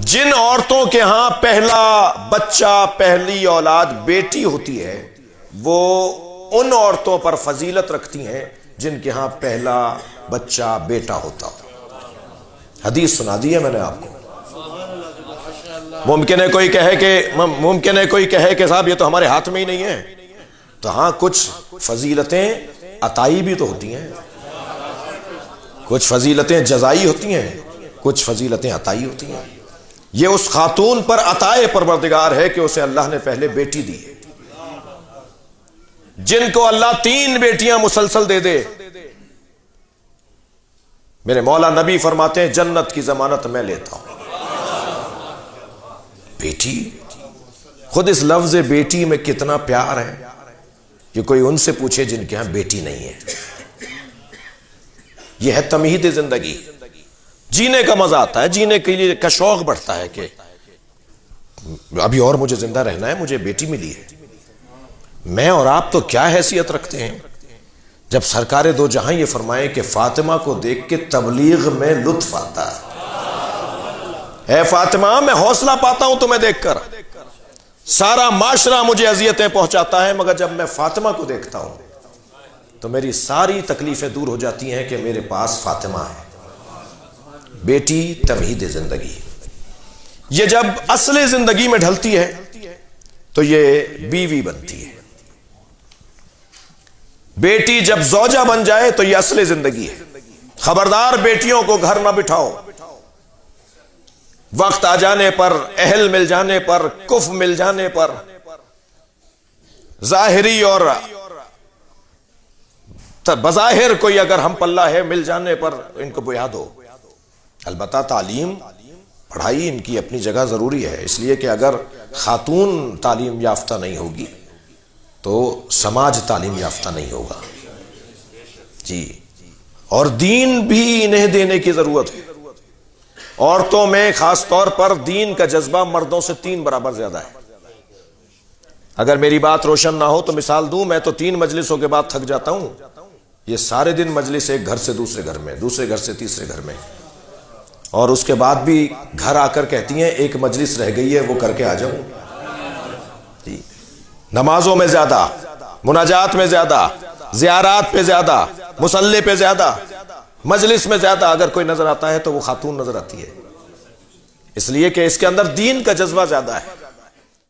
جن عورتوں کے ہاں پہلا بچہ، پہلی اولاد بیٹی ہوتی ہے، وہ ان عورتوں پر فضیلت رکھتی ہیں جن کے ہاں پہلا بچہ بیٹا ہوتا ہو۔ حدیث سنا دی ہے میں نے آپ کو۔ ممکن ہے کوئی کہے کہ صاحب یہ تو ہمارے ہاتھ میں ہی نہیں ہے، تو ہاں کچھ فضیلتیں عطائی بھی تو ہوتی ہیں، کچھ فضیلتیں جزائی ہوتی ہیں، کچھ فضیلتیں عطائی ہوتی ہیں۔ یہ اس خاتون پر عطائے پروردگار ہے کہ اسے اللہ نے پہلے بیٹی دی ہے۔ جن کو اللہ 3 بیٹیاں مسلسل دے دے، میرے مولا نبی فرماتے ہیں جنت کی ضمانت میں لیتا ہوں۔ بیٹی، خود اس لفظ بیٹی میں کتنا پیار ہے، یہ کوئی ان سے پوچھے جن کے ہاں بیٹی نہیں ہے۔ یہ ہے تمہید زندگی، جینے کا مزہ آتا ہے، جینے کے لیے کا شوق بڑھتا ہے کہ ابھی اور مجھے زندہ رہنا ہے، مجھے بیٹی ملی ہے۔ میں اور آپ تو کیا حیثیت رکھتے ہیں جب سرکار دو جہاں یہ فرمائے کہ فاطمہ کو دیکھ کے تبلیغ میں لطف آتا ہے۔ اے فاطمہ، میں حوصلہ پاتا ہوں تمہیں دیکھ کر، سارا معاشرہ مجھے اذیتیں پہنچاتا ہے، مگر جب میں فاطمہ کو دیکھتا ہوں تو میری ساری تکلیفیں دور ہو جاتی ہیں کہ میرے پاس فاطمہ ہے۔ بیٹی تمہید زندگی، یہ جب اصل زندگی میں ڈھلتی ہے تو یہ بیوی بنتی ہے۔ بیٹی جب زوجہ بن جائے تو یہ اصل زندگی ہے۔ خبردار بیٹیوں کو گھر نہ بٹھاؤ، وقت آ جانے پر، اہل مل جانے پر، کف مل جانے پر، ظاہری اور بظاہر کوئی اگر ہم پلہ ہے مل جانے پر ان کو بیا دو۔ البتہ تعلیم، پڑھائی ان کی اپنی جگہ ضروری ہے، اس لیے کہ اگر خاتون تعلیم یافتہ نہیں ہوگی تو سماج تعلیم یافتہ نہیں ہوگا۔ جی، اور دین بھی انہیں دینے کی ضرورت ہے۔ عورتوں میں خاص طور پر دین کا جذبہ مردوں سے 3 برابر زیادہ ہے۔ اگر میری بات روشن نہ ہو تو مثال دوں، میں تو 3 مجلسوں کے بعد تھک جاتا ہوں، یہ سارے دن مجلس ایک گھر سے دوسرے گھر میں، دوسرے گھر سے تیسرے گھر میں، اور اس کے بعد بھی گھر آ کر کہتی ہیں ایک مجلس رہ گئی ہے وہ کر کے آ جاؤں۔ جی، نمازوں میں زیادہ، مناجات میں زیادہ، زیارات پہ زیادہ، مصلی پہ زیادہ، مجلس میں زیادہ اگر کوئی نظر آتا ہے تو وہ خاتون نظر آتی ہے، اس لیے کہ اس کے اندر دین کا جذبہ زیادہ ہے۔